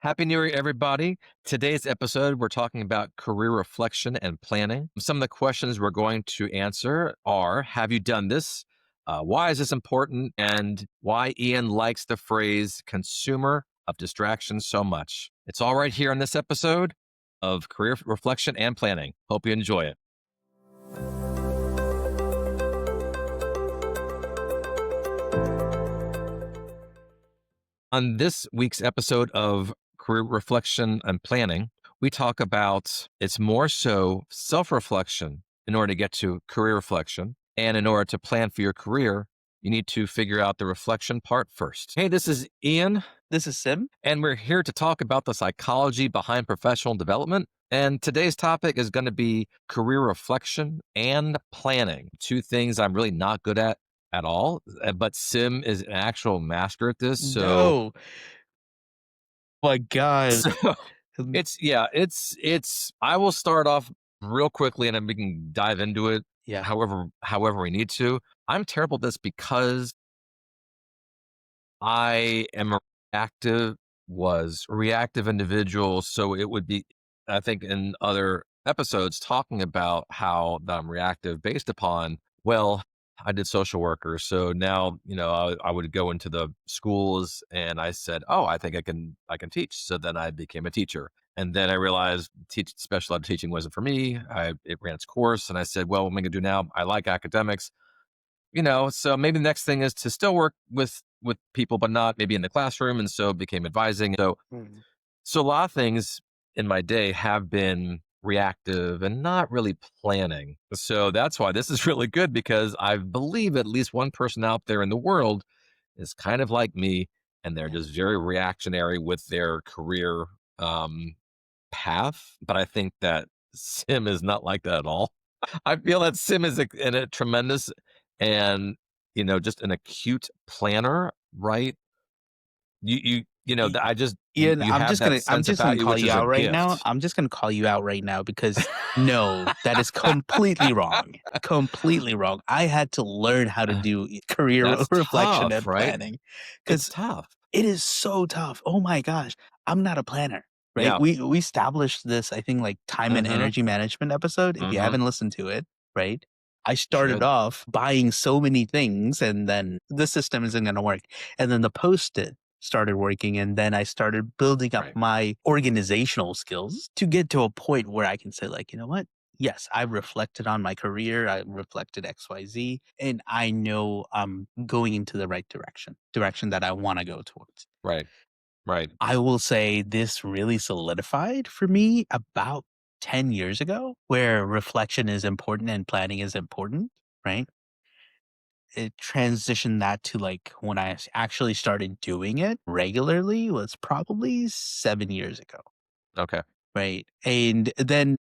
Happy New Year, everybody. Today's episode, we're talking about career reflection and planning. Some of the questions we're going to answer are: have you done this? Why is this important? And why Ian likes the phrase consumer of distraction so much. It's all right here in this episode of career reflection and planning. Hope you enjoy it. On this week's episode of Career Reflection and Planning, we talk about it's more so self-reflection in order to get to career reflection. And in order to plan for your career, you need to figure out the reflection part first. Hey, this is Ian. This is Sim. And we're here to talk about the psychology behind professional development. And today's topic is going to be career reflection and planning. Two things I'm really not good at all, but Sim is an actual master at this. So No. My God. So it's I will start off real quickly and then we can dive into it Yeah. however we need to. I'm terrible at this because I am a reactive individual. So it would be, I think in other episodes talking about how that I'm reactive based upon, well, I did social worker. So now, I would go into the schools and I said, oh, I think I can teach. So then I became a teacher. And then I realized special ed teaching wasn't for me. It ran its course and I said, well, what am I going to do now? I like academics, so maybe the next thing is to still work with people, but not maybe in the classroom. And so became advising. So a lot of things in my day have been reactive and not really planning. So that's why this is really good, because I believe at least one person out there in the world is kind of like me, and they're just very reactionary with their career path. But I think that Sim is not like that at all. I feel that Sim is a tremendous and, just an acute planner, right? Y- I just, Ian, you I'm have just that gonna I'm sense just gonna about you, call which you is a out right now. gift. I'm just gonna call you out right now because no, that is completely wrong. Completely wrong. I had to learn how to do career That's reflection tough, and right? planning It's because tough. it is so tough. Oh my gosh. I'm not a planner. Right. Yeah. We established this, I think, like time and Mm-hmm. energy management episode. If you Mm-hmm. haven't listened to it, right? I started Should. off buying so many things and then the system isn't going to work. And then the post-it started working. And then I started building up Right. my organizational skills to get to a point where I can say, like, you know what? Yes, I reflected on my career. I reflected XYZ, and I know I'm going into the right direction that I want to go towards. Right. Right. I will say this really solidified for me about 10 years ago, where reflection is important and planning is important, right? It transitioned that to like when I actually started doing it regularly was probably 7 years ago, Okay. right? And then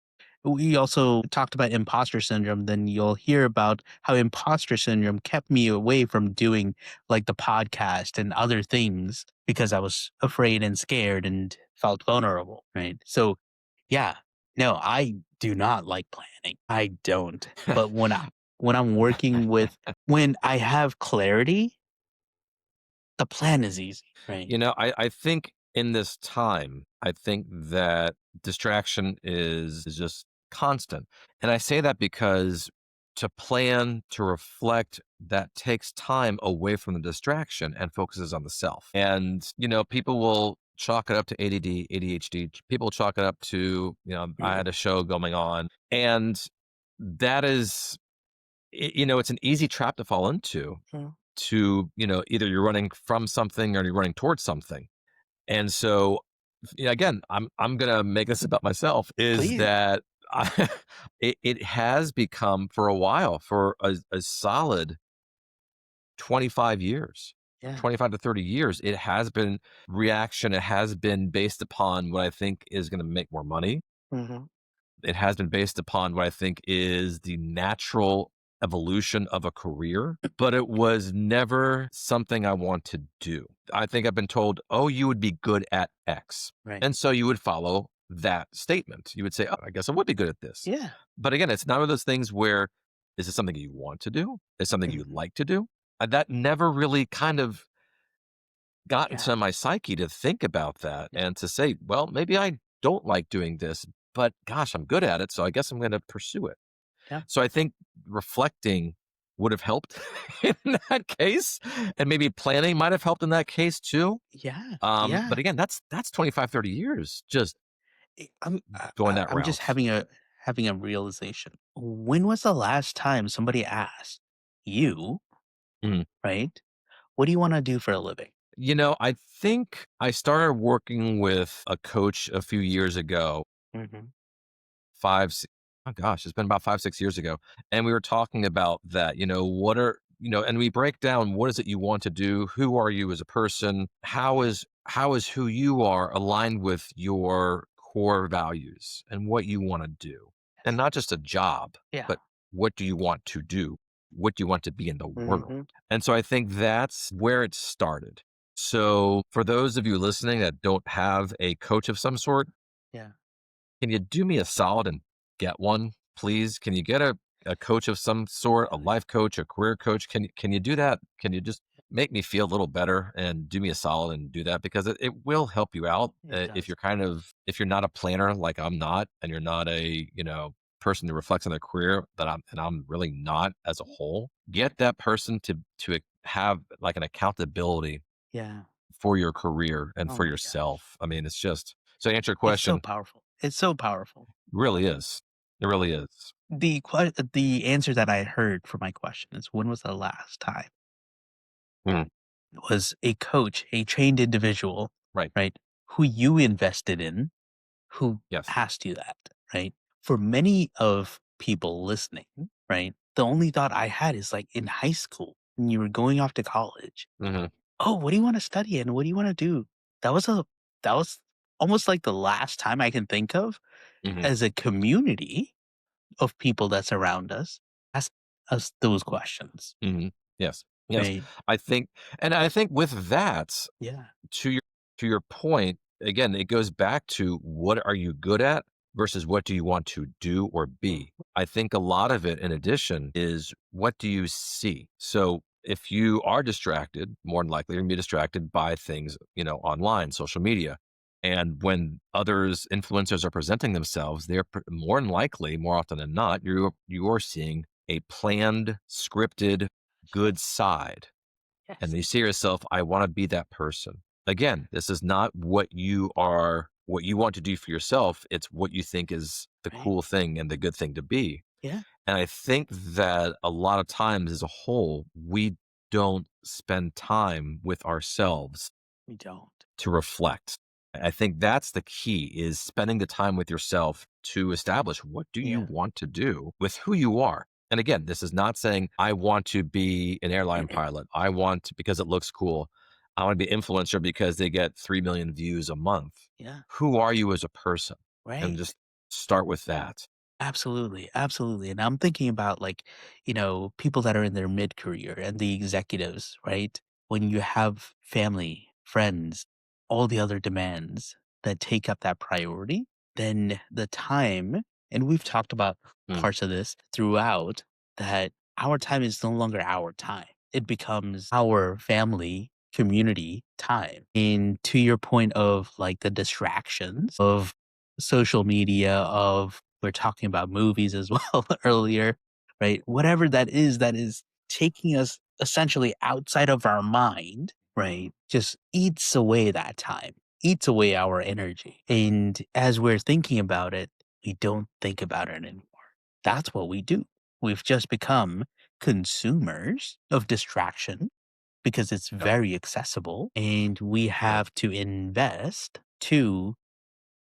we also talked about imposter syndrome. Then you'll hear about how imposter syndrome kept me away from doing like the podcast and other things because I was afraid and scared and felt vulnerable. Right. So, yeah, no, I do not like planning. I don't. But when I'm working with when I have clarity, the plan is easy. Right. I think in this time, I think that distraction is just constant. And I say that because to plan, to reflect, that takes time away from the distraction and focuses on the self. And, people will chalk it up to ADD, ADHD. People chalk it up to, I had a show going on. And that is, it's an easy trap to fall into, Yeah. to, either you're running from something or you're running towards something. And so, again, I'm gonna make this about myself, is Please. that it has become for a while, for a solid 25 years, Yeah. 25 to 30 years, it has been reaction. It has been based upon what I think is going to make more money. Hmm. It has been based upon what I think is the natural evolution of a career, but it was never something I want to do. I think I've been told, oh, you would be good at X. Right. And so you would follow that statement. You would say, oh, I guess I would be good at this. Yeah. But again, it's not one of those things where, is it something you want to do? Is it something you Mhm. like to do? That never really kind of got Yeah, into my psyche to think about that yeah, and to say, well, maybe I don't like doing this, but gosh, I'm good at it. So I guess I'm going to pursue it. yeah, So I think reflecting would have helped in that case. And maybe planning might have helped in that case too. yeah, But yeah. again, that's 25, 30 years just going that I'm just route. having a realization. When was the last time somebody asked you, Mhm. right? What do you want to do for a living? I think I started working with a coach a few years ago. Hmm. 5 si oh gosh, it's been about 5, 6 years ago, and we were talking about that, what are and we break down what is it you want to do, who are you as a person, how is who you are aligned with your core values and what you wanna do, and Yes. not just a job, Yeah. but what do you want to do? What do you want to be in the world? Hmm. And so I think that's where it started. So, for those of you listening that don't have a coach of some sort, Yeah. can you do me a solid and get one, please? Can you get a coach of some sort, a life coach, a career coach? Can you do that? Can you just make me feel a little better and do me a solid and do that? Because it will help you out It if does. if you're not a planner like I'm not, and you're not a person who reflects on their career that I'm really not as a whole. Get that person to have like an accountability Yeah. for your career and Oh for my gosh. yourself. I mean, it's just so to answer your It's so question, powerful. It's so powerful. really is. It really is. The answer that I heard for my question is, when was the last time Mhm. was a coach, a trained individual, Right. right, who you invested in, who Yes. asked you that, right? For many of people listening, right, the only thought I had is like in high school when you were going off to college. Mhm. Oh, what do you want to study and what do you want to do? That was a that was almost like the last time I can think of Mhm. as a community of people that surround us ask us those questions, Mhm. Yes. Yes. right? I think with that, Yeah. to your point, again, it goes back to what are you good at versus what do you want to do or Mm, be. I think a lot of it in addition is what do you see? So if you are distracted, more than likely you're gonna be distracted by things, online, social media. And when others influencers are presenting themselves, more than likely, more often than not, you're seeing a planned, scripted, good side, and yes, you see yourself, I want to be that person. Again, this is not what you want to do for yourself. It's what you think is the right? cool thing and the good thing to be. Yeah, And I think that a lot of times as a whole, we don't spend time with ourselves we don't. to reflect. I think that's the key is spending the time with yourself to establish what do you Yeah. want to do with who you are. And again, this is not saying I want to be an airline pilot. I want to, because it looks cool. I want to be an influencer because they get 3 million views a month. Yeah, Who are you as a person? And right. just start with that. Absolutely, absolutely, and I'm thinking about, like, people that are in their mid-career and the executives, right? When you have family, friends, all the other demands that take up that priority, then the time and we've talked about Mm, parts of this throughout, that our time is no longer our time. It becomes our family, community time. And to your point of, like, the distractions of social media, of we're talking about movies as well earlier, right? Whatever that is taking us essentially outside of our mind, right? Just eats away that time, eats away our energy. And as we're thinking about it, we don't think about it anymore. That's what we do. We've just become consumers of distraction because it's yeah. very accessible and we Right. have to invest to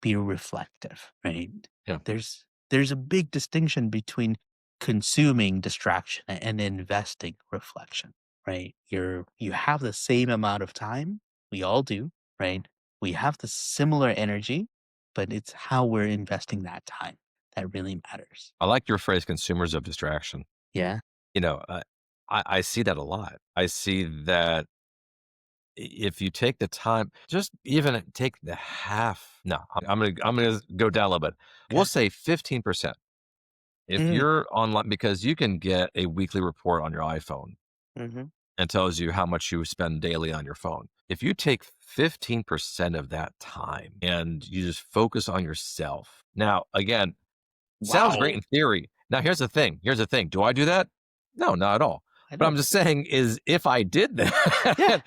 be reflective, right? Yeah. There's a big distinction between consuming distraction and investing reflection, right? You have the same amount of time, we all do, right? We have the similar energy, but it's how we're investing that time that really matters. I like your phrase consumers of distraction. Yeah. You know, uh, I see that a lot. I see that if you take the time, just even take the half. No, I'm gonna go down a little bit. We'll Okay. say 15%. If Mm, you're online, because you can get a weekly report on your iPhone. mm-hmm. and tells you how much you spend daily on your phone. If you take 15% of that time and you just focus on yourself. Now, again, sounds great Wow. in theory. Now, here's the thing. Here's the thing. Do I do that? No, not at all. I But know, I'm just right? saying is if I did Yeah. that,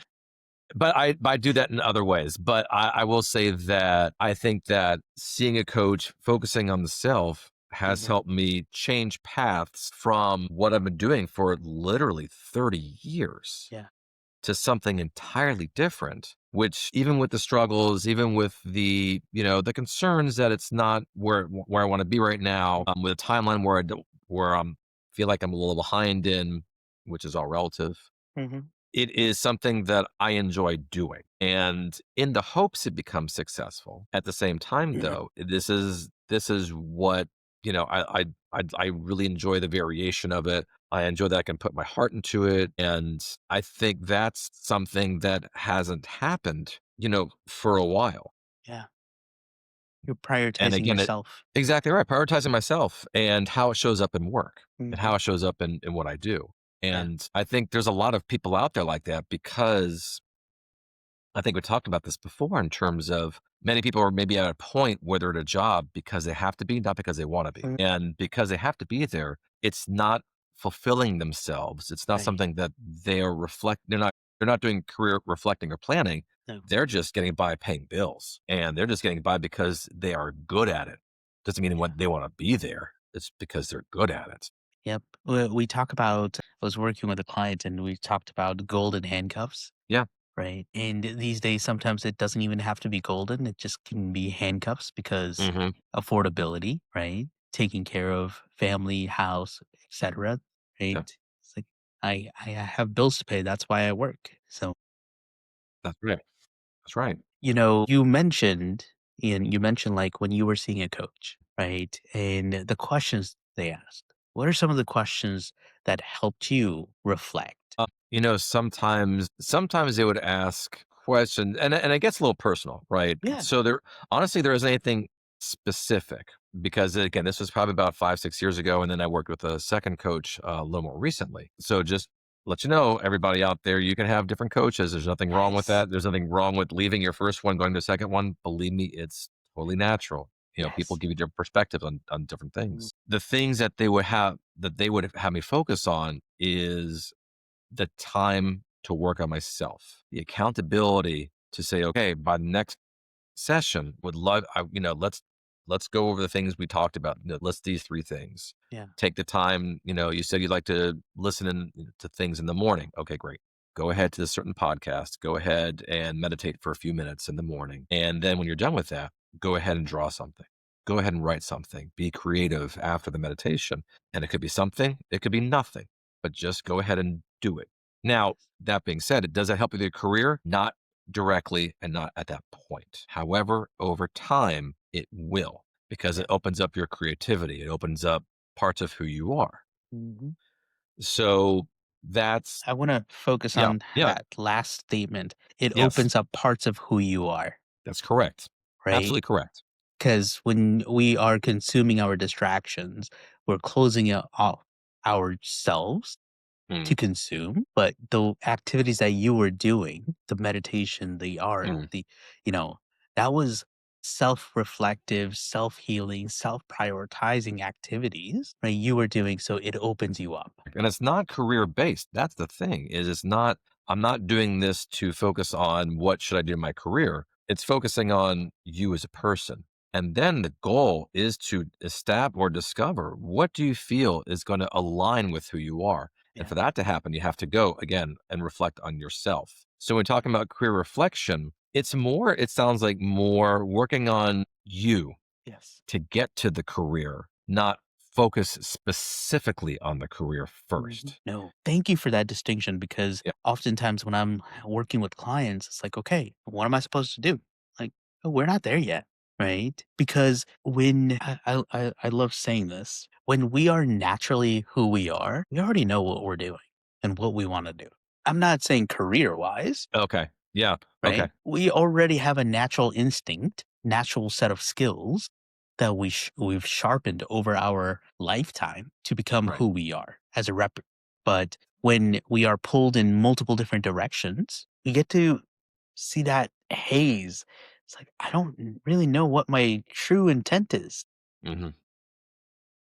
but I do that in other ways. But I will say that I think that seeing a coach, focusing on the self, has Mhm. helped me change paths from what I've been doing for literally 30 years Yeah. to something entirely different, which even with the struggles, even with the, the concerns that it's not where I want to be right now, with a timeline where I don't, where feel like I'm a little behind in, which is all relative. Mhm. It is something that I enjoy doing, and in the hopes it becomes successful. At the same time, though, this is what, I really enjoy the variation of it. I enjoy that I can put my heart into it, and I think that's something that hasn't happened, for a while. Yeah. You're And prioritizing again, yourself. exactly right, prioritizing myself and how it shows up in work and Mhm. how it shows up in what I do. Yeah. And I think there's a lot of people out there like that because I think we talked about this before in terms of many people are maybe at a point where they're at a job because they have to be, not because they want to be. Mm. And because they have to be there, it's not fulfilling themselves. It's not Right. something that they're not doing career reflecting or planning. No. They're just getting by paying bills. And they're just getting by because they are good at it. Doesn't mean Yeah. what they want to be there. It's because they're good at it. Yep. We talk about I was working with a client and we talked about golden handcuffs, Yeah. right? And these days, sometimes it doesn't even have to be golden. It just can be handcuffs because Hmm. affordability, right? Taking care of family, house, etc. Right? Yeah. It's like I have bills to pay. That's why I work. So That's right. That's right. you mentioned like when you were seeing a coach, right? And the questions they asked. What are some of the questions that helped you reflect? Sometimes they would ask questions, and it gets a little personal, right? Yeah. So there isn't anything specific because again, this was probably about 5, 6 years ago, and then I worked with a second coach a little more recently. So just let you know, everybody out there, you can have different coaches. There's nothing wrong with Nice. that. There's nothing wrong with leaving your first one, going to the second one. Believe me, it's totally natural. People Yes. give you different perspectives on different Mm. things. The things that they would have me focus on is the time to work on myself, the accountability to say, okay, by the next session, let's go over the things we talked about. List these three things. Yeah. Take the time. You said you'd like to to things in the morning. Okay, great. Go ahead to a certain podcast. Go ahead and meditate for a few minutes in the morning. And then when you're done with that, go ahead and draw something. Go ahead and write something. Be creative after the meditation. And it could be something, it could be nothing, but just go ahead and do it. Now, that being said, does that help with your career? Not directly and not at that point. However, over time, it will because Yeah. it opens up your creativity. It opens up parts of who you are. Mhm. So that's, I want to focus yeah, on yeah, that last statement. It yes, opens up parts of who you are, that's correct. right? Absolutely correct. Because when we are consuming our distractions, we're closing it off ourselves Mm, to consume, but the activities that you were doing, the meditation, the art, mm. you know, that was self-reflective, self-healing, self-prioritizing activities, right? You were doing so it opens you up. And it's not career based. That's the thing is it's not, I'm not doing this to focus on what should I do in my career. It's focusing on you as a person. And then the goal is to establish or discover what do you feel is going to align with who you are. And Yeah. for that to happen, you have to go again and reflect on yourself. So when talking about career reflection, it sounds like more working on you Yes. to get to the career, not focus specifically on the career Mhm. first. No, thank you for that distinction because Yeah. oftentimes when I'm working with clients, it's like, okay, what am I supposed to do? Like, oh, we're not there yet, right? Because when I love saying this, when we are naturally who we already know what we're doing and what we want to do. I'm not saying career wise, Okay. Yeah. Okay. right? We already have a natural instinct, natural set of skills that we've sharpened over our lifetime to become Right. who we are as a rep. But when we are pulled in multiple different directions, we get to see that haze. It's like, I don't really know what my true intent is, Mhm.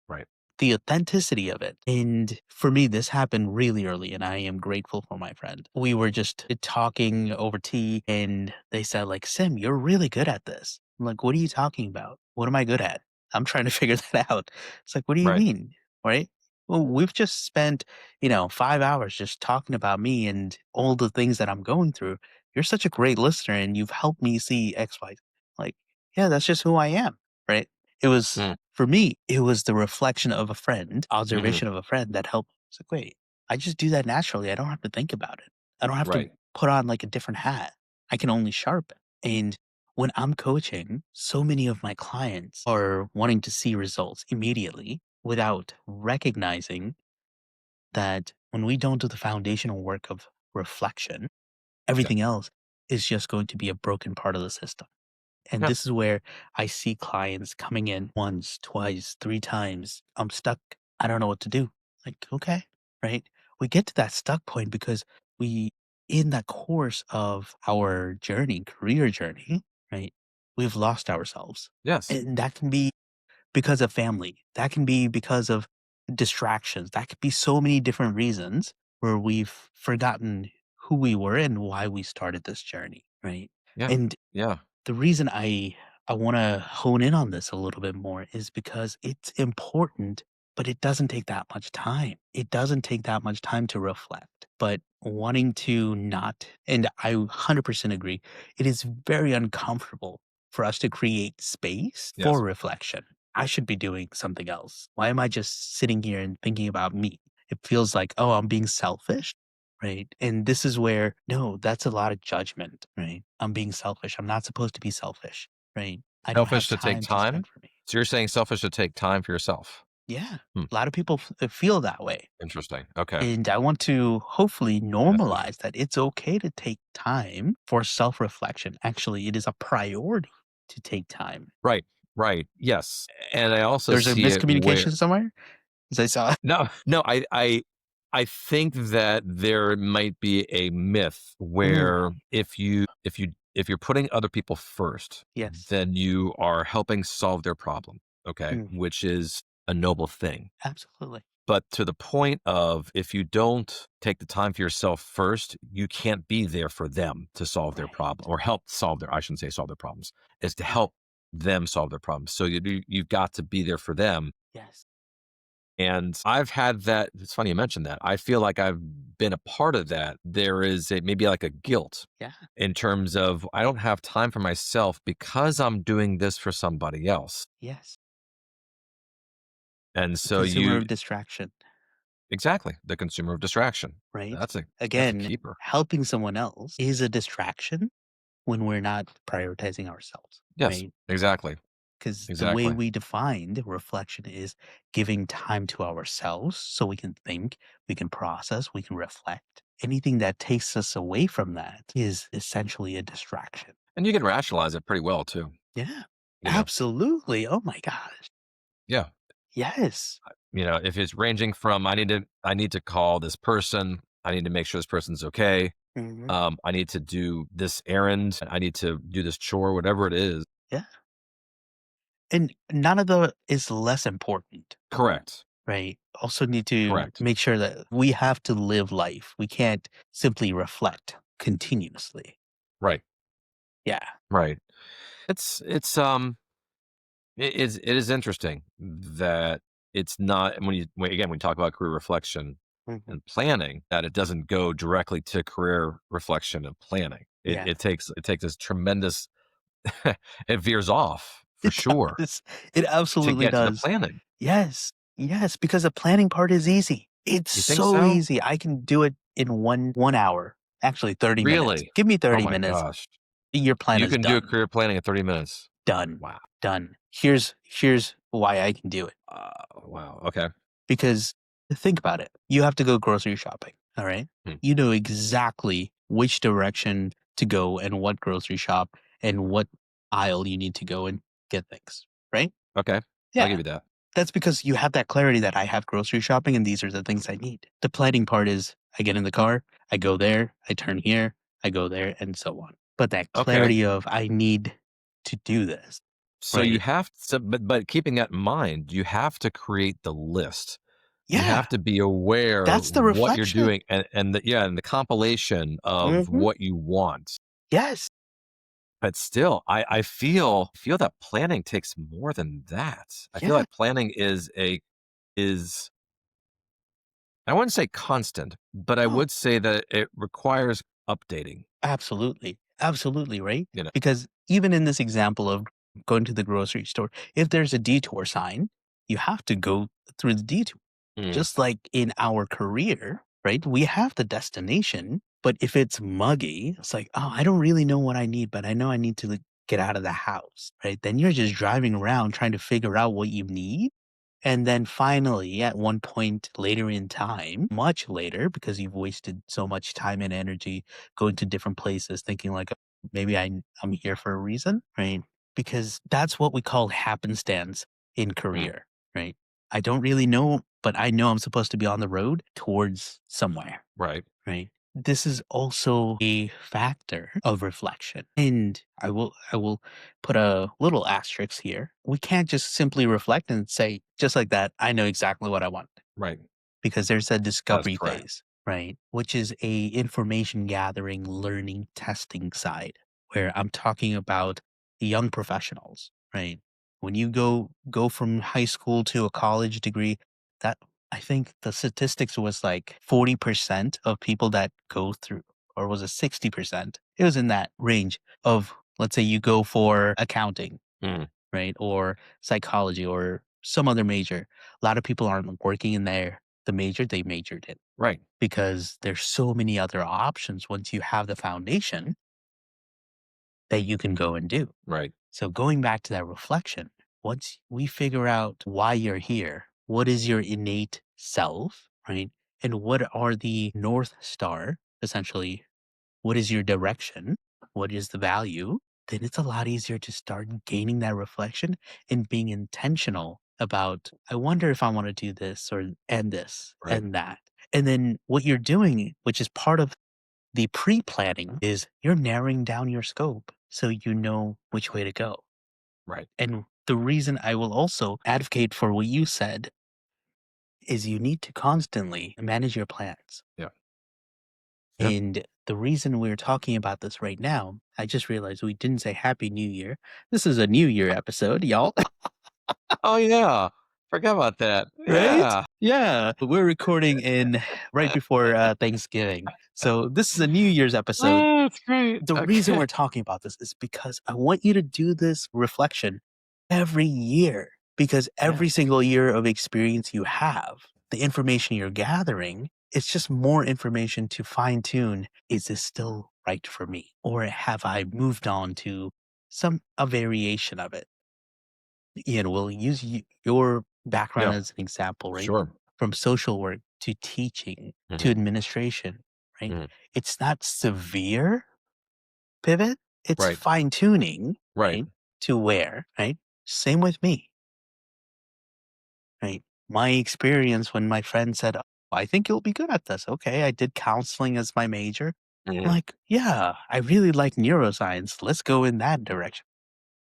Right. the authenticity of it. And for me, this happened really early, and I am grateful for my friend. We were just talking over tea, and they said, like, Sim, you're really good at this. I'm like, what are you talking about? What am I good at? I'm trying to figure that out. It's like, what do you Right. mean? Right? Well, we've just spent, 5 hours just talking about me and all the things that I'm going through. You're such a great listener, and you've helped me see X, Y. Like, yeah, that's just who I am. Right. It was Mm. for me, it was the reflection of a friend, Mhm. observation of a friend that helped. It's like, wait, I just do that naturally. I don't have to think about it. I don't have to Right. put on like a different hat. I can only sharpen. And when I'm coaching, so many of my clients are wanting to see results immediately without recognizing that when we don't do the foundational work of reflection, Yeah. everything else is just going to be a broken part of the system. And Yeah. this is where I see clients coming in once, twice, three times. I'm stuck. I don't know what to do. Like, okay, right? We get to that stuck point because we, in that course of our journey, career journey, right? We've lost ourselves. Yes. And that can be because of family. That can be because of distractions. That could be so many different reasons where we've forgotten who we were and why we started this journey, right? Yeah. And Yeah. the reason I wanna hone in on this a little bit more is because it's important, but it doesn't take that much time. It doesn't take that much time to reflect, but wanting to not and I 100% agree, it is very uncomfortable for us to create space for Yes. reflection. I should be doing something else. Why am I just sitting here and thinking about me? It feels like, "Oh, I'm being selfish." Right. And this is where, no, that's a lot of judgment, right? I'm being selfish. I'm not supposed to be selfish, right? I don't have Selfish to take time to time? spend for me. So you're saying selfish to take time for yourself? Yeah. Hmm. A lot of people feel that way. Interesting. Okay. And I want to hopefully That's normalize interesting. that it's okay to take time for self reflection. Actually, it is a priority to take time. Right. Right. Yes. And I also There's a see it where miscommunication somewhere, as I saw. no, no, I think that there might be a myth Mhm. where if you're putting other people first, Yes. then you are helping solve their problem, okay, Mm. which is a noble thing. Absolutely. But to the point of if you don't take the time for yourself first, you can't be there for them to solve their Right. problem or help solve their I shouldn't say solve their problems, is to Right. help them solve their problems. So you've got to be there for them. Yes. And I've had that. It's funny you mentioned that. I feel like I've been a part of that. There is maybe like a guilt Yeah. in terms of I don't have time for myself because I'm doing this for somebody else. Yes. And The so consumer you of distraction. exactly the consumer of distraction. Right? That's a Again, keeper. helping someone else is a distraction when we're not prioritizing ourselves, Yes, right? exactly, Because the way exactly. we defined reflection is giving time to ourselves so we can think, we can process, we can reflect. Anything that takes us away from that is essentially a distraction. And you can rationalize it pretty well too. Yeah, You know, absolutely. Oh my gosh. yeah. Yes. If it's ranging from I need to call this person, I need to make sure this person's okay. Hmm. I need to do this errand. I need to do this chore, whatever it is. Yeah. And none of the is less important. Correct. Right. Also need to Correct. make sure that we have to live life. We can't simply reflect continuously. Right. Yeah. Right. It is interesting that it's not when you talk about career reflection Mhm. and planning, that it doesn't go directly to career reflection and planning. It Yeah. it takes this tremendous it veers off for It sure does. It to absolutely get to the does. planning. Yes. Yes, because the planning part is easy. It's You think so so? easy. I can do it in one hour. Actually, 30 minutes. Really? Give me Oh 30 my minutes. gosh. Your plan You is can do a done. career planning in 30 minutes. Done. Wow. Done. Here's why I can do it. Wow. Okay. Because think about it. You have to go grocery shopping, all right? Hmm. You know exactly which direction to go and what grocery shop and what aisle you need to go and get things, right? Okay. I'll Yeah. give you that. That's because you have that clarity that I have grocery shopping and these are the things I need. The planning part is I get in the car, I go there, I turn here, I go there, and so on. But that Okay. clarity of I need to do this, So you right? have to, but keeping that in mind, you have to create the list. You Yeah, have to be aware that's the what you're reflection. doing and the, yeah, and the compilation of Mhm. what you want. Yes. But still, I feel that planning takes more than that. I feel Yeah. like planning is I wouldn't say constant, but I Oh, would say that it requires updating, absolutely. Absolutely, right? you know? Because even in this example of going to the grocery store, if there's a detour sign, you have to go through the detour. Mm, Just like in our career, right? We have the destination, but if it's muggy, it's like, oh, I don't really know what I need, but I know I need to like, get out of the house, right? Then you're just driving around trying to figure out what you need. And then finally, at one point later in time, much later, because you've wasted so much time and energy going to different places, thinking like maybe I'm here for a reason, right? Because that's what we call happenstance in mm, career, right? I don't really know, but I know I'm supposed to be on the road towards somewhere, right. right? This is also a factor of reflection. And I will put a little asterisk here. We can't just simply reflect and say, just like that, I know exactly what I want Right. because there's a That is discovery correct. phase, right? Which is a information gathering, learning, testing side where I'm talking about the young professionals, right? When you go from high school to a college degree, that I think the statistics was like 40% of people that go through, or was it 60%? It was in that range of, let's say you go for accounting, Mm, right? Or psychology or some other major. A lot of people aren't working in the major they majored in right. because there's so many other options once you have the foundation that you can go and do. Right. So going back to that reflection, once we figure out why you're here, what is your innate self, right? And what are the North Star, essentially, what is your direction? What is the value? Then it's a lot easier to start gaining that reflection and being intentional about, I wonder if I want to do this or and this Right. and that. And then what you're doing, which is part of the pre planning, is you're narrowing down your scope so you know which way to go. Right. And the reason I will also advocate for what you said is you need to constantly manage your plans. Yeah. Yep. And the reason we're talking about this right now, I just realized we didn't say Happy New Year. This is a New Year episode, y'all. Oh, yeah. Forgot about that. Right? Yeah. Yeah. We're recording in right before Thanksgiving. So this is a New Year's episode. Oh, that's great. The reason Okay. we're talking about this is because I want you to do this reflection every year because Yeah. every single year of experience you have, the information you're gathering, it's just more information to fine tune. Is this still right for me? Or have I moved on to a variation of it? Ian, we'll use your background Yeah. as an example, right? Sure. From social work to teaching to Mhm, administration, right? mhm. It's not severe pivot, it's Right. fine tuning, Right. right? To where, right? Same with me, right? My experience when my friend said, "Oh, I think you'll be good at this." Okay, I did counseling as my major. I'm Mhm. like, yeah, I really like neuroscience. Let's go in that direction.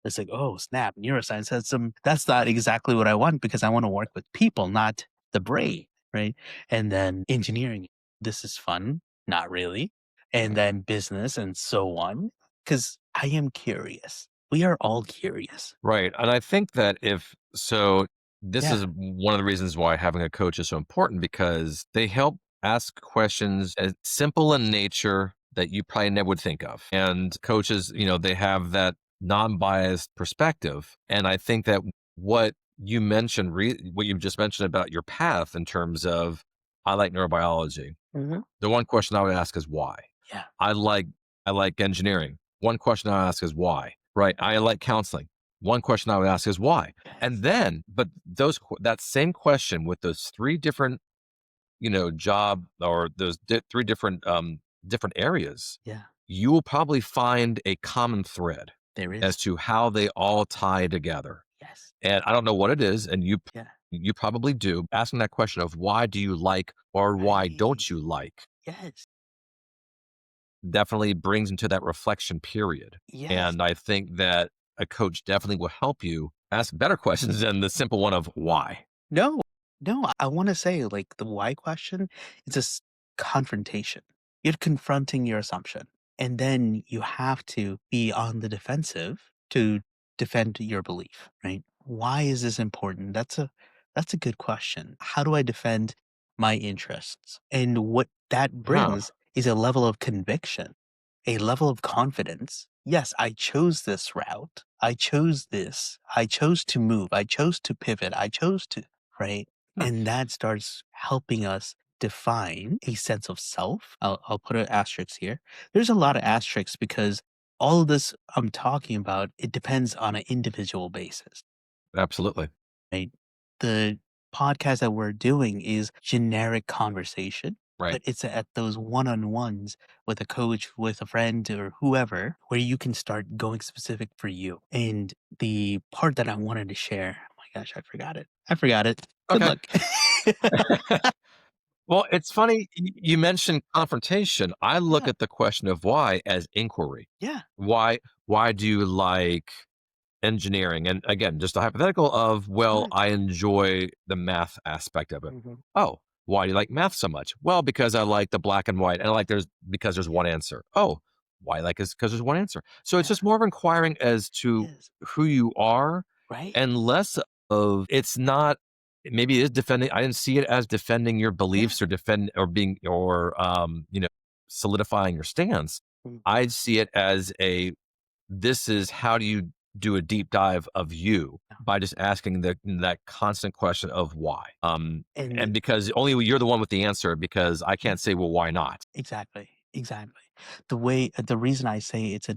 It's like, oh, snap, neuroscience has that's not exactly what I want because I want to work with people, not the brain, right? And then engineering, this is fun, not really. And Mhm. then business and so on, because I am curious. We are all curious. Right, and I think that if so this Yeah. is one of the reasons why having a coach is so important because they help ask questions as simple in nature that you probably never would think of. And coaches, they have that non-biased perspective. And I think that what you mentioned, what you just mentioned about your path in terms of, I like neurobiology. Hmm. The one question I would ask is why. Yeah. I like I like engineering. One question I ask is why. Right? I like counseling. One question I would ask is why. And Yes. then, but that same question with those three different, job or those three different areas, Yeah. you will probably find a common thread There as is. to how they all tie together. Yes. And I don't know what it is, and Yeah. you probably do. Asking that question of why do you like or why Right. don't you like Yes. definitely brings into that reflection period. Yes. And I think that a coach definitely will help you ask better questions than the simple one of why. No, no, I wanna say, like, the why question is just confrontation. You're confronting your assumption, and then you have to be on the defensive to defend your belief, right? Why is this important? That's a good question. How do I defend my interests? And what that Huh. brings is a level of conviction, a level of confidence. Yes, I chose this route. I chose this. I chose to move. I chose to pivot. I chose to, right? Hmm. And that starts helping us define a sense of self. I'll put an asterisk here. There's a lot of asterisks because all of this I'm talking about, it depends on an individual basis, Absolutely. right? The podcast that we're doing is generic conversation, Right. but it's at those one-on-ones with a coach, with a friend, or whoever, where you can start going specific for you. And the part that I wanted to share, oh my gosh, I forgot it. I forgot it. Good Okay. luck. Well, it's funny you mentioned confrontation. I look Yeah, at the question of why as inquiry. yeah, Why do you like engineering? And again, just a hypothetical of, well, right. I enjoy the math aspect of it. Mhm. Oh, why do you like math so much? Well, because I like the black and white. And I like because there's one answer. Oh, why I like is because there's one answer. So it's Yeah, just more of inquiring as it to is. who you are Right? and less of it's not maybe it is defending. I didn't see it as defending your Yeah. beliefs or defend or being or solidifying your stance. Mhm. I'd see it as a this is how do you do a deep dive of you Yeah. by just asking that constant question of why. And And because only you're the one with the answer because I yeah. can't say, well, why not? Exactly, exactly. The reason I say it's a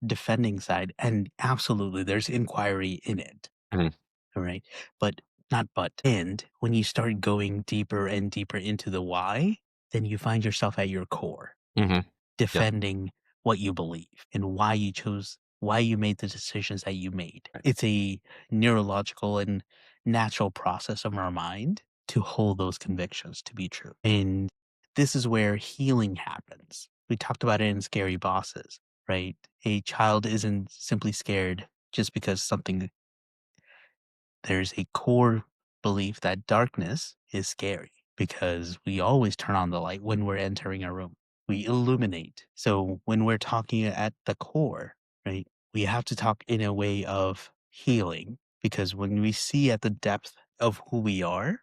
defending side, and absolutely there's inquiry in it, Mhm, all right? But not but. And when you start going deeper and deeper into the why, then you find yourself at your core, mhm, yeah, defending what you believe and why you made the decisions that you made. right, It's a neurological and natural process of our mind to hold those convictions to be true. And this is where healing happens. We talked about it in Scary Bosses, right? A child isn't simply scared just because something there's a core belief that darkness is scary because we always turn on the light when we're entering a room. We illuminate. So when we're talking at the core, right, we have to talk in a way of healing because when we see at the depth of who we are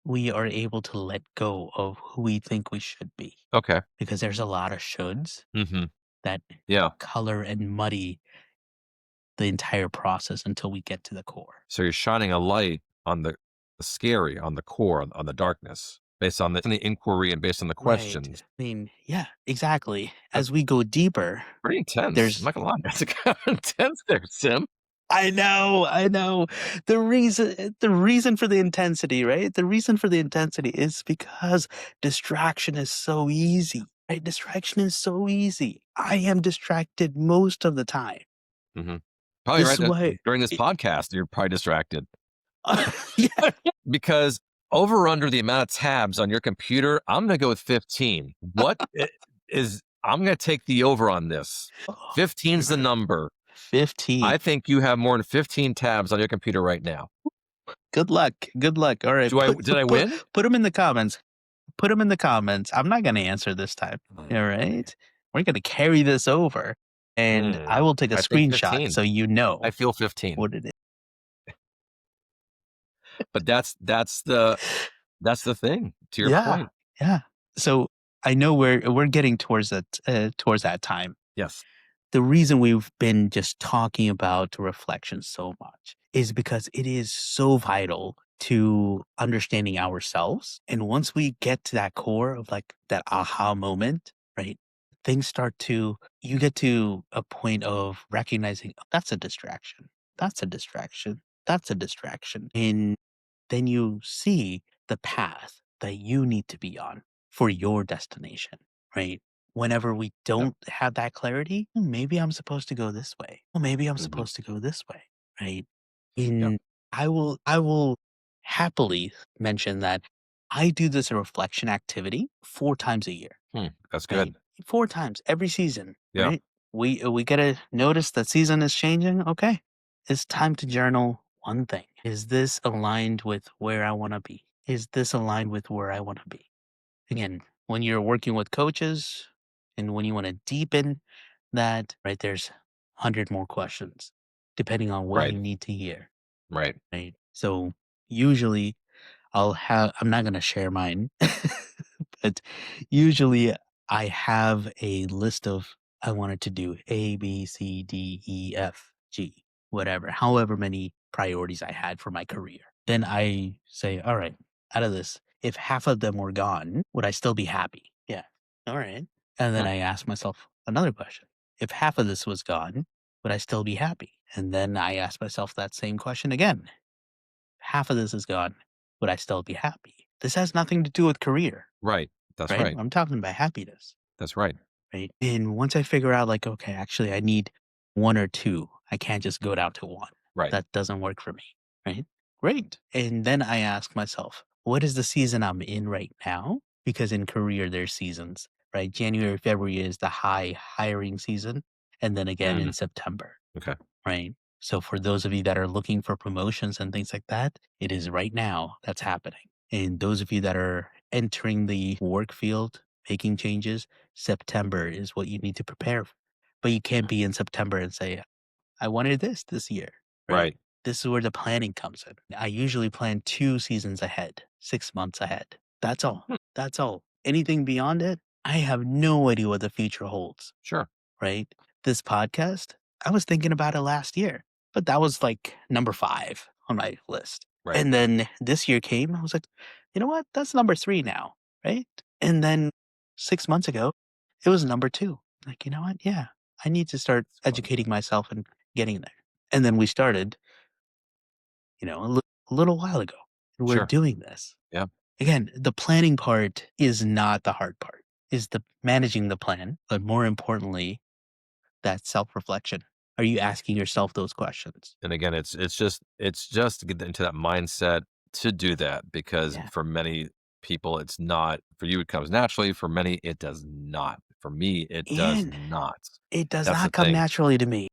able to let go of who we think we should be okay, because there's a lot of shoulds hmm, that yeah. color and muddy the entire process until we get to the core. So you're shining a light on the scary, on the core, on the darkness, based on the inquiry and based on the Right. questions. I mean, yeah, exactly. That's As we go deeper, pretty intense. I'm there's not gonna lie, that's kind of intense there, Sim. I know, I know. The reason for the intensity, right? The reason for the intensity is because distraction is so easy. Right? Distraction is so easy. I am distracted most of the time. Hmm. Probably This right is why during this it, podcast, you're probably distracted. yeah. Because over under the amount of tabs on your computer, I'm gonna go with 15. I'm gonna take the over on this. Oh, 15's the number. 15. I think you have more than 15 tabs on your computer right now. Good luck. Good luck. All right. Did I win? Put them in the comments. Put them in the comments. I'm not gonna answer this time. All right? We're gonna carry this over, and Hmm. I will take a I think screenshot 15. so you I know feel 15. what it is. But that's the thing, to your Yeah, point. yeah. So, I know we're getting towards that time. Yes. The reason we've been just talking about reflection so much is because it is so vital to understanding ourselves. And once we get to that core of like that aha moment, right? Things start to, you get to a point of recognizing "Oh, that's a distraction. That's a distraction. That's a distraction." And then you see the path that you need to be on for your destination, right? Whenever we Yep. don't have that clarity, "Hmm, maybe I'm supposed to go this way. Well, maybe I'm Mhm. supposed to go this way, right? Yeah. In I will happily mention that I do this reflection activity 4 times a year, That's right? good. 4 times every season, Yeah. right? We gotta notice that season is changing. Okay, it's time to journal one thing. Is this aligned with where I want to be? Is this aligned with where I want to be? Again, when you're working with coaches and when you want to deepen that, right, there's 100 more questions depending on what Right. you need to hear, Right. right? So usually I'm not going to share mine, but usually I have a list of I wanted to do A, B, C, D, E, F, G, whatever, however many priorities I had for my career. Then I say, all right, out of this, if half of them were gone, would I still be happy? Yeah. All right. And then Hmm. I ask myself another question. If half of this was gone, would I still be happy? And then I ask myself that same question again. Half of this is gone, would I still be happy? This has nothing to do with career, Right. That's right? right. I'm talking about happiness, That's right. right? And once I figure out, like, okay, actually, I need one or two, I can't just go down to one. Right. That doesn't work for me, right? Great. And then I ask myself, what is the season I'm in right now? Because in career, there's seasons, right? January, February is the high hiring season. And then again Mm, in September. okay. Right? So for those of you that are looking for promotions and things like that, it is right now that's happening. And those of you that are entering the work field, making changes, September is what you need to prepare for. But you can't be in September and say, I wanted this year, right? Right. This is where the planning comes in. I usually plan 2 seasons ahead, 6 months ahead. That's all. Hmm. That's all. Anything beyond it, I have no idea what the future holds, Sure. right? This podcast, I was thinking about it last year, but that was like number 5 on my list. Right. And then this year came, I was like, you know what? That's number 3 now, right? And then 6 months ago, it was number 2. Like, you know what? Yeah, I need to start It's fun. educating myself and getting there. And then we started, a little while ago. And we're Sure. doing this. Yeah. Again, the planning part is not the hard part. Is the managing the plan, but more importantly, that self-reflection. Are you asking yourself those questions? And again, it's just to get into that mindset to do that because Yeah. for many people, it's not. For you, it comes naturally. For many, it does not. For me, it does And not. it does That's the not come thing. naturally to me.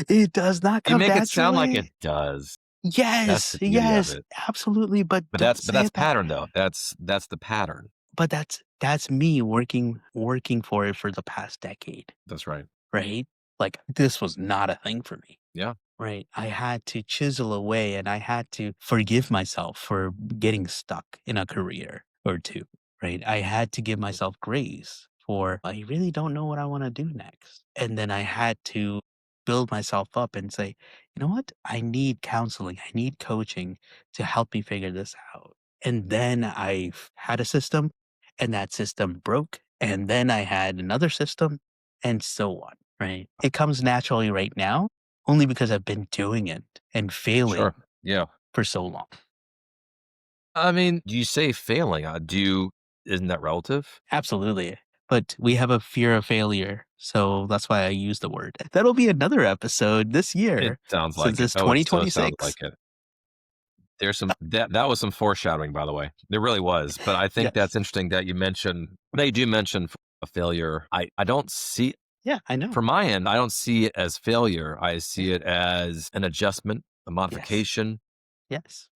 It does not You come make it sound like it naturally. does. That's Yes, the beauty of yes, it. absolutely, but But don't but say that's it that pattern though. That's the pattern. but that's me working for it for the past decade, That's right. right? Like, this was not a thing for me. Yeah. Right. I had to chisel away and I had to forgive myself for getting stuck in a career or two. Right. I had to give myself grace for I really don't know what I want to do next. And then I had to build myself up and say, you know what? I need counseling. I need coaching to help me figure this out. And then I had a system and that system broke. And then I had another system and so on. Right. It comes naturally right now only because I've been doing it and failing Sure. Yeah. for so long. I mean, do you say failing? Do you isn't that relative? Absolutely. But we have a fear of failure. So that's why I use the word. That'll be another episode this It year sounds since like it. it's Oh, it so sounds 2026. like it. There's some that was some foreshadowing, by the way. There really was. But I think Yes. that's interesting that you mentioned that you do mention a failure. I don't see Yeah, I know. from my end, I don't see it as failure. I Yeah. see it as an adjustment, a Yes. modification, Yes.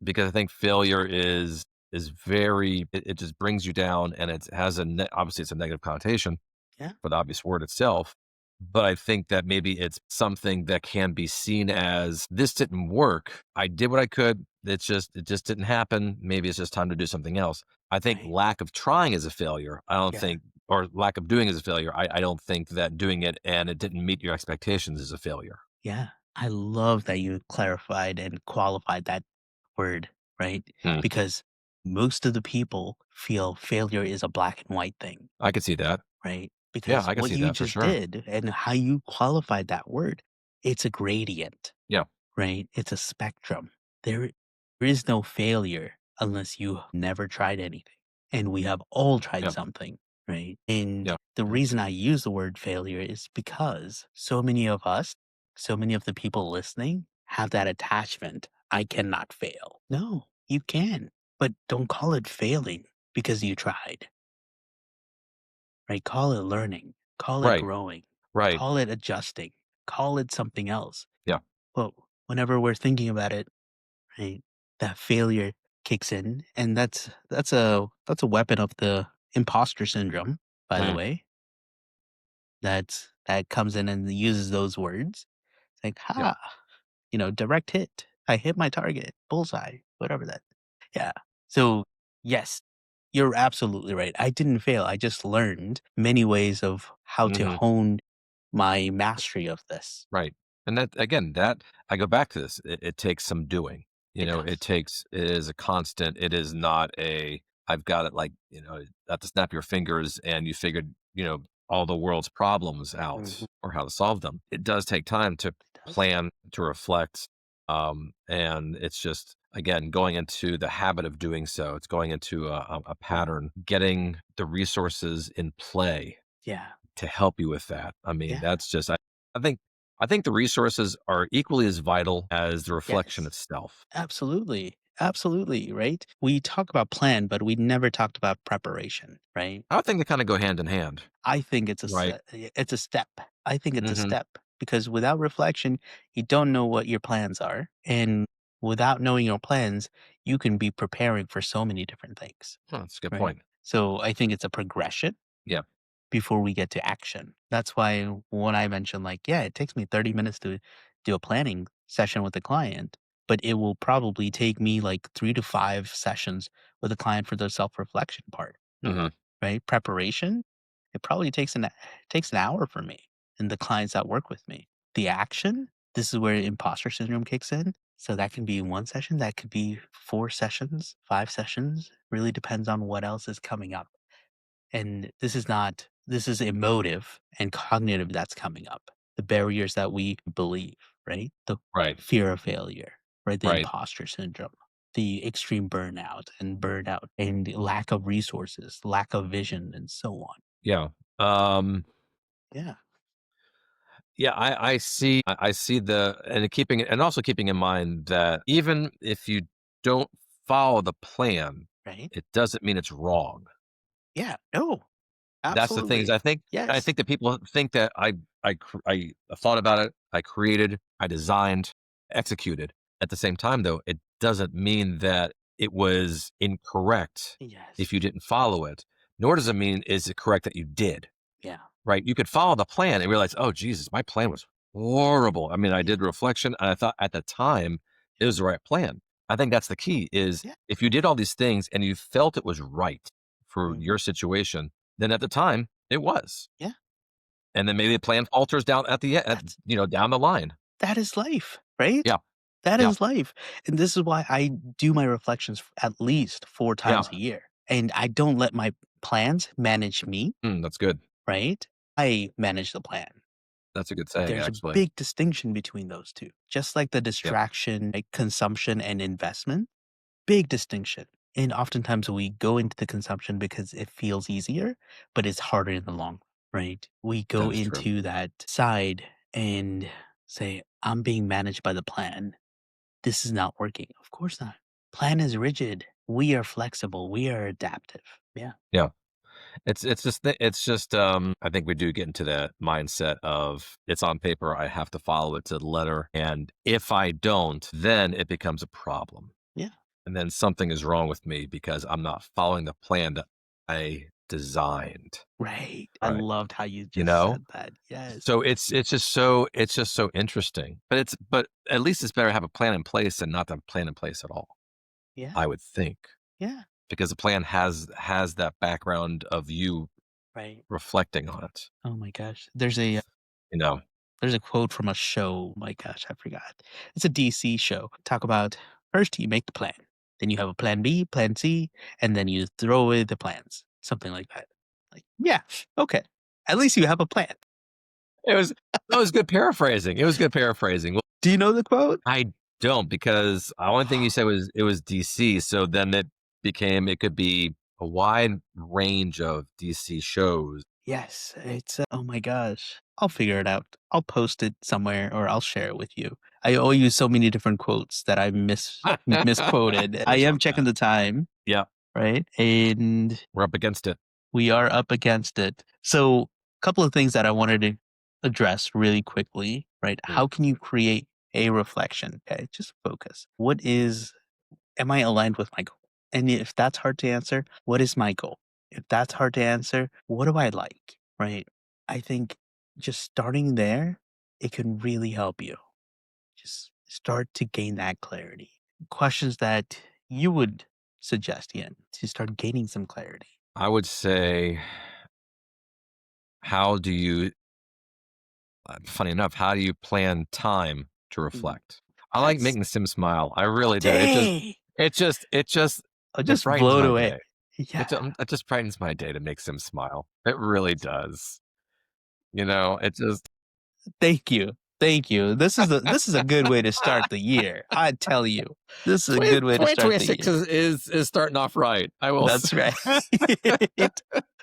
because I think failure is very it just brings you down and it has obviously it's a negative connotation Yeah. for the obvious word itself. But I think that maybe it's something that can be seen as this didn't work. I did what I could. It just didn't happen. Maybe it's just time to do something else. I think Right. lack of trying is a failure. I don't Yeah. think or lack of doing is a failure. I don't think that doing it and it didn't meet your expectations is a failure. Yeah. I love that you clarified and qualified that word, right? Hmm. Because most of the people feel failure is a black and white thing. I could see that. Right? Yeah, Because I can what see you that for just sure. did and how you qualified that word, it's a gradient, Yeah. right? It's a spectrum. There is no failure unless you never tried anything. And we have all tried Yeah. something, right? And Yeah. the Yeah. reason I use the word failure is because so many of us so many of the people listening have that attachment. I cannot fail. No, you can, but don't call it failing because you tried, right? Call it learning, call it Right. growing, Right. call it adjusting, call it something else. Yeah. But whenever we're thinking about it, right, that failure kicks in, and that's a weapon of the imposter syndrome, by the Mm, way. That comes in and uses those words. It's like, yeah. "Ha, direct hit. I hit my target. Bullseye." Whatever that. Yeah. So, yes, you're absolutely right. I didn't fail. I just learned many ways of how to Mhm. hone my mastery of this. Right. And that again, that I go back to this. It takes some doing. It It does. takes it is a constant. It is not a I've got it like, not to snap your fingers and you figured, all the world's problems Mhm. out or how to solve them. It does take time to It does. plan, to reflect. And it's just again going into the habit of doing so. It's going into a pattern, getting the resources in play Yeah. to help you with that. I mean, Yeah. that's just I think I think the resources are equally as vital as the reflection Yes. itself. Absolutely. Absolutely, right? We talk about plan, but we never talked about preparation, right? I think they kinda go hand in hand, I think it's a right? it's a step. I think it's a Mhm. step because without reflection, you don't know what your plans are, and without knowing your plans, you can be preparing for so many different things, Huh, that's a good right? point. So I think it's a progression Yeah. before we get to action. That's why when I mentioned like, yeah, it takes me 30 minutes to do a planning session with the client, but it will probably take me like 3 to 5 sessions with the client for the self-reflection part, Mhm. right? Preparation, it probably takes an hour for me and the clients that work with me. The action, this is where imposter syndrome kicks in. So that can be one session, that could be 4 sessions, 5 sessions, really depends on what else is coming up. And this is emotive and cognitive that's coming up. The barriers that we believe, right? The Right. fear of failure, right? The Right. imposter syndrome, the extreme burnout and lack of resources, lack of vision, and so on. Yeah. Um, Yeah. yeah, I see the and also keeping in mind that even if you don't follow the plan, Right? it doesn't mean it's wrong. Yeah. No, That's the thing is absolutely. I Yes. think that people think that I thought about it, I created, I designed, executed. At the same time, though, it doesn't mean that it was incorrect if Yes. you didn't follow it, nor does it mean is it correct that you did, Yeah. right? You could follow the plan and realize, "Oh, Jesus, my plan was horrible." I mean, I Yeah. did reflection, and I thought at the time it was the right plan. I think that's the key is Yeah. if you did all these things and you felt it was right for Mhm. your situation, then at the time, it was. Yeah. And then maybe the plan falters down at the That's down the line. that is life, right? Yeah, That yeah, is life. And this is why I do my reflections at least 4 yeah. times a year. And I don't let my plans manage me, That's good. right? I manage the plan. That's a good saying, There's a actually. big distinction between those 2. Just like the Yep. distraction, like consumption and investment, big distinction. And oftentimes we go into the consumption because it feels easier, but it's harder in the long run, right? We That go is true. into that side and say, I'm being managed by the plan. This is not working. Of course not. Plan is rigid. We are flexible. We are adaptive. Yeah. Yeah. It's just, I think we do get into that mindset of it's on paper, I have to follow it to the letter, and if I don't, then it becomes a problem, Yeah. and then something is wrong with me because I'm not following the plan that I designed, Right. I right? loved how you You just know? said that. Yes. So it's just so interesting, but at least it's better to have a plan in place than not to have a plan in place at all, Yeah. I would think, Yeah. because the plan has that background of you Right. reflecting on it, Oh my gosh. you know? There's a quote from a show. My gosh, I forgot. It's a DC show. Talk about first you make the plan. Then you have a plan B, plan C, and then you throw away the plans. Something like that. Like, yeah, okay. At least you have a plan. It was that was good paraphrasing, it was good paraphrasing. Well, Do you know the quote? I don't because the only thing you said was it was DC, so then it could be a wide range of DC shows. Yes, it's oh my gosh. I'll figure it out. I'll post it somewhere or I'll share it with you. I owe you so many different quotes that I misquoted. I It's am not checking bad. the time, Yeah, right? And we're up against it. we are up against it. So, a couple of things that I wanted to address really quickly, right? Mm. How can you create a reflection? Okay, just focus. Am I aligned with my goal? And if that's hard to answer, what is my goal? If that's hard to answer, what do I like? Right? I think just starting there, it can really help you. Just start to gain that clarity. Questions that you would suggest, Ian, to start gaining some clarity. I would say, how do you funny enough, how do you plan time to Mm, reflect? I like That's making Sim smile. I oh, really do. dang! I'm It just brightens blown my away. day. Yeah. It just brightens my day to make Sim smile. It really does. It just Thank you. Thank you. This is a good way to start the year. I tell you. This is a 20 good way to start the 2026 year. is starting off right. I will say. That's right.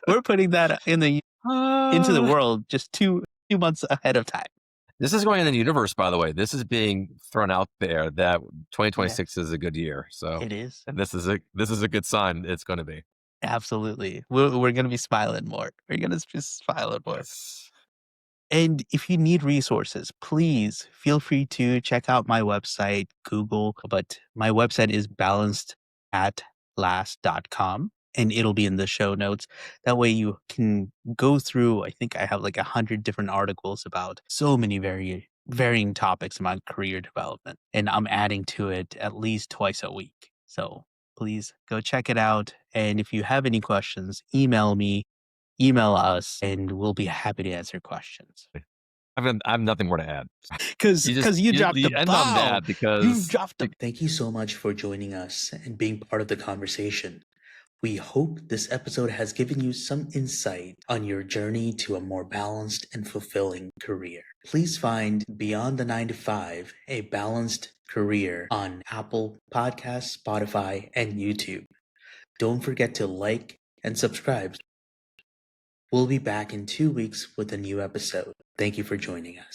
We're putting that into the Uh, world just 2 months ahead of time. this is going in the universe, by the way. This is being thrown out there that Yes, 2026 is a good year. So, it is. and this is a good sign it's going to be. Absolutely. We're gonna be smiling more. We're gonna be smiling more. Yes. And if you need resources, please feel free to check out my website, Google, but my website is balanced@last.com and it'll be in the show notes. That way you can go through, I think I have like 100 different articles about so many varying topics about career development. And I'm adding to it at least twice a week. So please go check it out. And if you have any questions, email us, and we'll be happy to answer questions. I have nothing more to add. Cause, You just cause you dropped the you end on bomb. that You because dropped the. Thank you so much for joining us and being part of the conversation. We hope this episode has given you some insight on your journey to a more balanced and fulfilling career. Please find Beyond the 9 to 5, a balanced career on Apple Podcasts, Spotify, and YouTube. Don't forget to like and subscribe. We'll be back in 2 weeks with a new episode. Thank you for joining us.